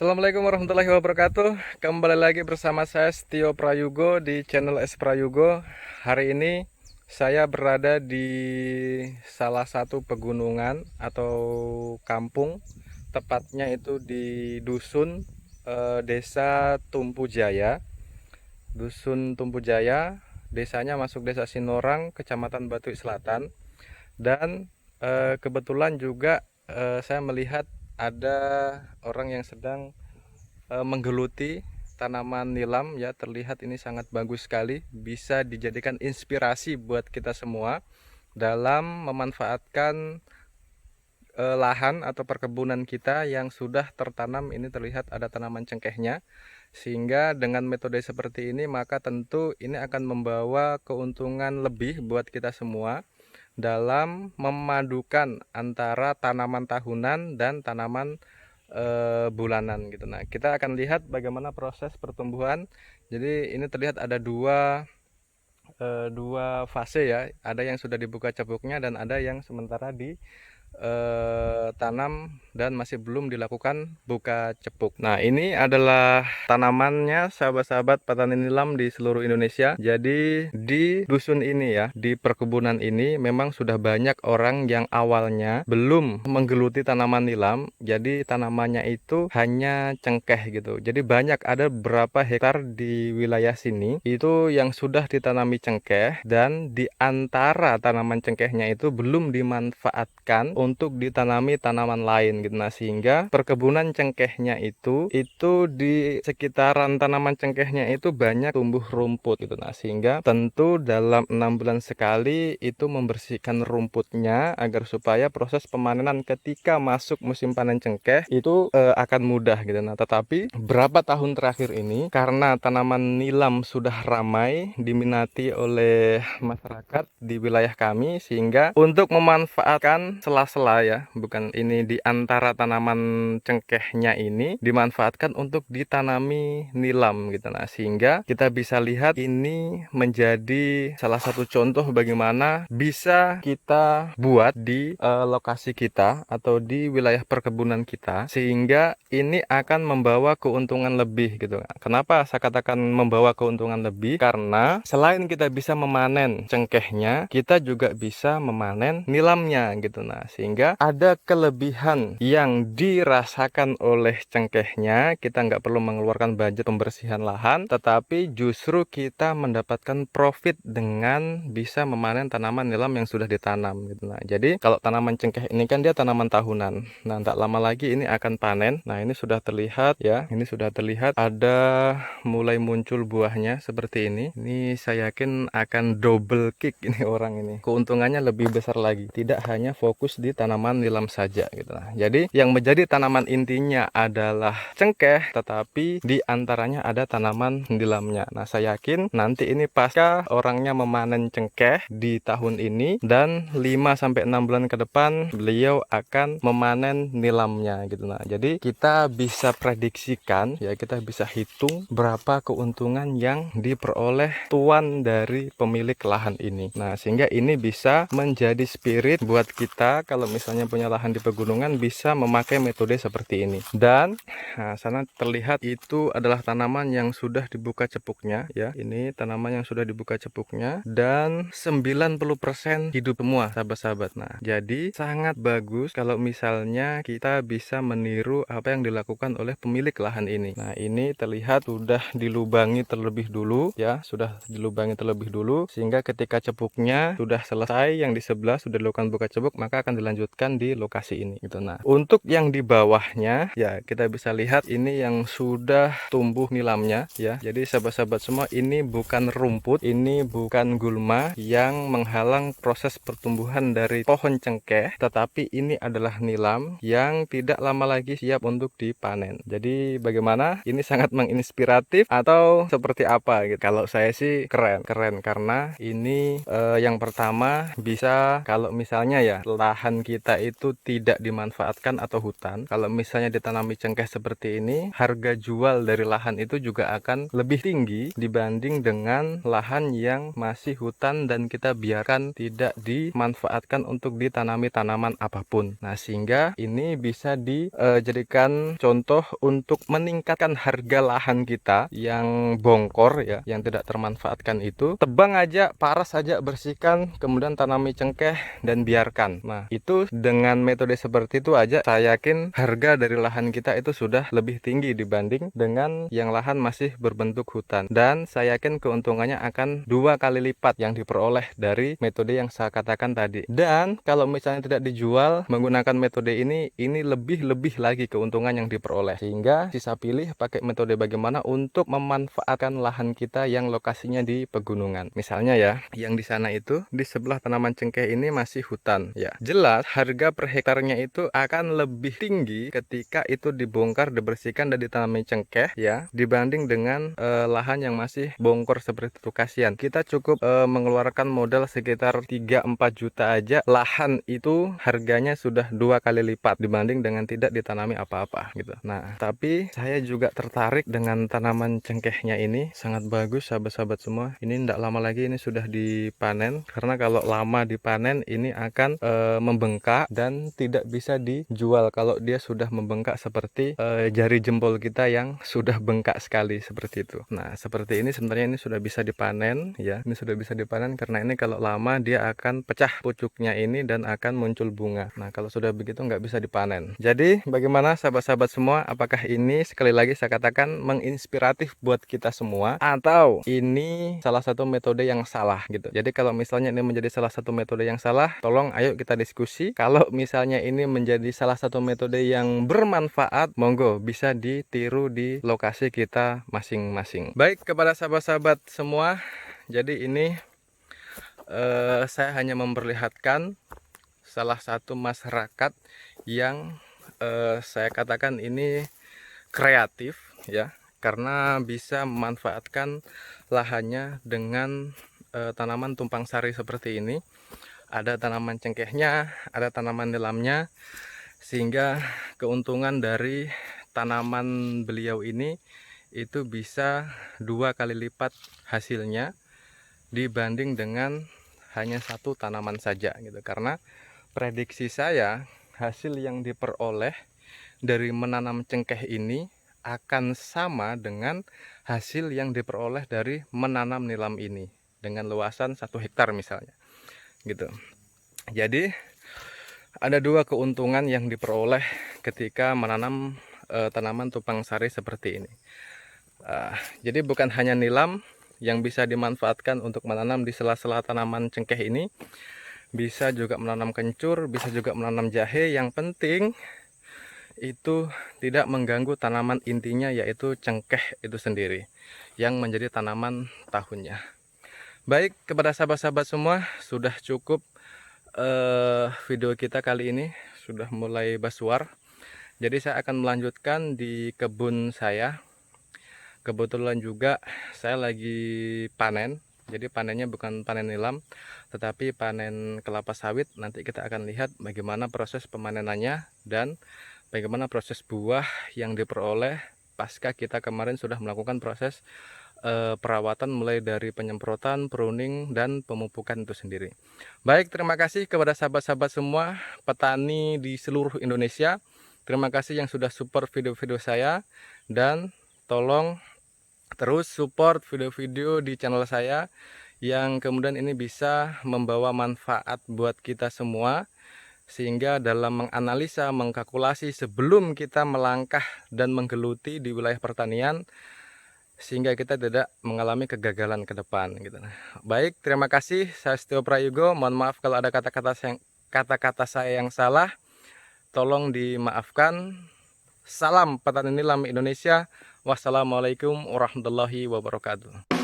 Assalamualaikum warahmatullahi wabarakatuh. Kembali lagi bersama saya Setio Prayogo di channel S Prayogo. Hari ini saya berada di salah satu pegunungan atau kampung, tepatnya itu di dusun Desa Tumpu Jaya. Dusun Tumpu Jaya, desanya masuk Desa Sinorang, Kecamatan Batuik Selatan. Dan kebetulan juga saya melihat ada orang yang sedang menggeluti tanaman nilam ya. Terlihat ini sangat bagus sekali, bisa dijadikan inspirasi buat kita semua dalam memanfaatkan lahan atau perkebunan kita yang sudah tertanam. Ini terlihat ada tanaman cengkehnya, sehingga dengan metode seperti ini maka tentu ini akan membawa keuntungan lebih buat kita semua dalam memadukan antara tanaman tahunan dan tanaman bulanan gitu. Nah, kita akan lihat bagaimana proses pertumbuhan. Jadi ini terlihat ada dua fase ya. Ada yang sudah dibuka cabuknya dan ada yang sementara di tanam dan masih belum dilakukan buka cepuk. Nah, ini adalah tanamannya sahabat-sahabat petani nilam di seluruh Indonesia. Jadi di dusun ini ya, di perkebunan ini memang sudah banyak orang yang awalnya belum menggeluti tanaman nilam. Jadi tanamannya itu hanya cengkeh gitu. Jadi banyak, ada berapa hektar di wilayah sini itu yang sudah ditanami cengkeh, dan di antara tanaman cengkehnya itu belum dimanfaatkan untuk ditanami tanaman lain gitu. Nah, sehingga perkebunan cengkehnya itu di sekitaran tanaman cengkehnya itu banyak tumbuh rumput gitu. Nah, sehingga tentu dalam 6 bulan sekali itu membersihkan rumputnya agar supaya proses pemanenan ketika masuk musim panen cengkeh itu akan mudah gitu. Nah, tetapi berapa tahun terakhir ini karena tanaman nilam sudah ramai diminati oleh masyarakat di wilayah kami, sehingga untuk memanfaatkan sela-sela ya, bukan ini, di antara tanaman cengkehnya ini dimanfaatkan untuk ditanami nilam gitu. Nah, sehingga kita bisa lihat ini menjadi salah satu contoh bagaimana bisa kita buat di lokasi kita atau di wilayah perkebunan kita, sehingga ini akan membawa keuntungan lebih gitu. Kenapa saya katakan membawa keuntungan lebih? Karena selain kita bisa memanen cengkehnya, kita juga bisa memanen nilamnya gitu. Nah, sehingga ada kelebihan yang dirasakan oleh cengkehnya. Kita nggak perlu mengeluarkan budget pembersihan lahan, tetapi justru kita mendapatkan profit dengan bisa memanen tanaman nilam yang sudah ditanam gitu. Nah, jadi kalau tanaman cengkeh ini kan dia tanaman tahunan. Nah, tak lama lagi ini akan panen. Nah, ini sudah terlihat ya, ini sudah terlihat ada mulai muncul buahnya seperti ini. Ini saya yakin akan double kick ini orang ini. Keuntungannya lebih besar lagi. Tidak hanya fokus di tanaman nilam saja gitu. Nah, jadi yang menjadi tanaman intinya adalah cengkeh, tetapi di antaranya ada tanaman nilamnya. Nah, saya yakin nanti ini pasca orangnya memanen cengkeh di tahun ini dan 5-6 bulan ke depan beliau akan memanen nilamnya gitu. Nah, jadi kita bisa prediksikan ya, kita bisa hitung berapa keuntungan yang diperoleh tuan dari pemilik lahan ini. Nah, sehingga ini bisa menjadi spirit buat kita kalau misalnya punya lahan di pegunungan bisa memakai metode seperti ini. Dan nah, sana terlihat itu adalah tanaman yang sudah dibuka cepuknya ya. Ini tanaman yang sudah dibuka cepuknya dan 90% hidup semua sahabat-sahabat. Nah, jadi sangat bagus kalau misalnya kita bisa meniru apa yang dilakukan oleh pemilik lahan ini. Nah, ini terlihat sudah dilubangi terlebih dulu ya, sudah dilubangi terlebih dulu, sehingga ketika cepuknya sudah selesai yang di sebelah sudah dilakukan buka cepuk, maka akan dilanjutkan di lokasi ini gitu. Nah, untuk yang di bawahnya ya, kita bisa lihat ini yang sudah tumbuh nilamnya ya. Jadi sahabat-sahabat semua, ini bukan rumput, ini bukan gulma yang menghalang proses pertumbuhan dari pohon cengkeh, tetapi ini adalah nilam yang tidak lama lagi siap untuk dipanen. Jadi bagaimana? Ini sangat menginspiratif atau seperti apa gitu. Kalau saya sih keren karena ini yang pertama bisa, kalau misalnya ya lahan lahan kita itu tidak dimanfaatkan atau hutan, kalau misalnya ditanami cengkeh seperti ini, harga jual dari lahan itu juga akan lebih tinggi dibanding dengan lahan yang masih hutan dan kita biarkan tidak dimanfaatkan untuk ditanami tanaman apapun. Nah, sehingga ini bisa dijadikan contoh untuk meningkatkan harga lahan kita yang bongkor ya, yang tidak termanfaatkan itu. Tebang aja, paras aja, bersihkan, kemudian tanami cengkeh dan biarkan. Nah, itu dengan metode seperti itu aja saya yakin harga dari lahan kita itu sudah lebih tinggi dibanding dengan yang lahan masih berbentuk hutan. Dan saya yakin keuntungannya akan 2 kali lipat yang diperoleh dari metode yang saya katakan tadi. Dan kalau misalnya tidak dijual menggunakan metode ini lebih lagi keuntungan yang diperoleh. Sehingga sisa pilih pakai metode bagaimana untuk memanfaatkan lahan kita yang lokasinya di pegunungan. Misalnya ya, yang di sana itu di sebelah tanaman cengkeh ini masih hutan ya. Jelas harga per hektarnya itu akan lebih tinggi ketika itu dibongkar, dibersihkan dan ditanami cengkeh ya, dibanding dengan lahan yang masih bongkor seperti itu. Kasihan. Kita cukup mengeluarkan modal sekitar 3-4 juta aja, lahan itu harganya sudah 2 kali lipat dibanding dengan tidak ditanami apa-apa gitu. Nah, tapi saya juga tertarik dengan tanaman cengkehnya ini, sangat bagus sahabat-sahabat semua. Ini tidak lama lagi ini sudah dipanen, karena kalau lama dipanen ini akan membengkak dan tidak bisa dijual kalau dia sudah membengkak seperti jari jempol kita yang sudah bengkak sekali seperti itu. Nah, seperti ini sebenarnya ini sudah bisa dipanen ya. Ini sudah bisa dipanen karena ini kalau lama dia akan pecah pucuknya ini dan akan muncul bunga. Nah, kalau sudah begitu nggak bisa dipanen. Jadi bagaimana sahabat-sahabat semua, apakah ini sekali lagi saya katakan menginspiratif buat kita semua atau ini salah satu metode yang salah gitu. Jadi kalau misalnya ini menjadi salah satu metode yang salah, tolong ayo kita diskusi. Kalau misalnya ini menjadi salah satu metode yang bermanfaat, monggo bisa ditiru di lokasi kita masing-masing. Baik, kepada sahabat-sahabat semua, jadi ini saya hanya memperlihatkan salah satu masyarakat yang saya katakan ini kreatif ya, karena bisa memanfaatkan lahannya dengan tanaman tumpang sari seperti ini. Ada tanaman cengkehnya, ada tanaman nilamnya, sehingga keuntungan dari tanaman beliau ini itu bisa 2 kali lipat hasilnya dibanding dengan hanya satu tanaman saja gitu. Karena prediksi saya hasil yang diperoleh dari menanam cengkeh ini akan sama dengan hasil yang diperoleh dari menanam nilam ini dengan luasan 1 hektar misalnya gitu. Jadi ada 2 keuntungan yang diperoleh ketika menanam tanaman tumpang sari seperti ini. Jadi bukan hanya nilam yang bisa dimanfaatkan untuk menanam di sela-sela tanaman cengkeh ini, bisa juga menanam kencur, bisa juga menanam jahe. Yang penting itu tidak mengganggu tanaman intinya, yaitu cengkeh itu sendiri yang menjadi tanaman tahunnya. Baik, kepada sahabat-sahabat semua, sudah cukup video kita kali ini, sudah mulai basuar. Jadi saya akan melanjutkan di kebun saya. Kebetulan juga saya lagi panen. Jadi panennya bukan panen nilam, tetapi panen kelapa sawit. Nanti kita akan lihat bagaimana proses pemanenannya dan bagaimana proses buah yang diperoleh pasca kita kemarin sudah melakukan proses perawatan mulai dari penyemprotan, pruning, dan pemupukan itu sendiri. Baik, terima kasih kepada sahabat-sahabat semua petani di seluruh Indonesia. Terima kasih yang sudah support video-video saya, dan tolong terus support video-video di channel saya yang kemudian ini bisa membawa manfaat buat kita semua, sehingga dalam menganalisa, mengkalkulasi sebelum kita melangkah dan menggeluti di wilayah pertanian, sehingga kita tidak mengalami kegagalan ke depan gitu. Baik, terima kasih. Saya Setio Prayogo. Mohon maaf kalau ada kata-kata saya yang salah. Tolong dimaafkan. Salam petani nilam Indonesia. Wassalamualaikum warahmatullahi wabarakatuh.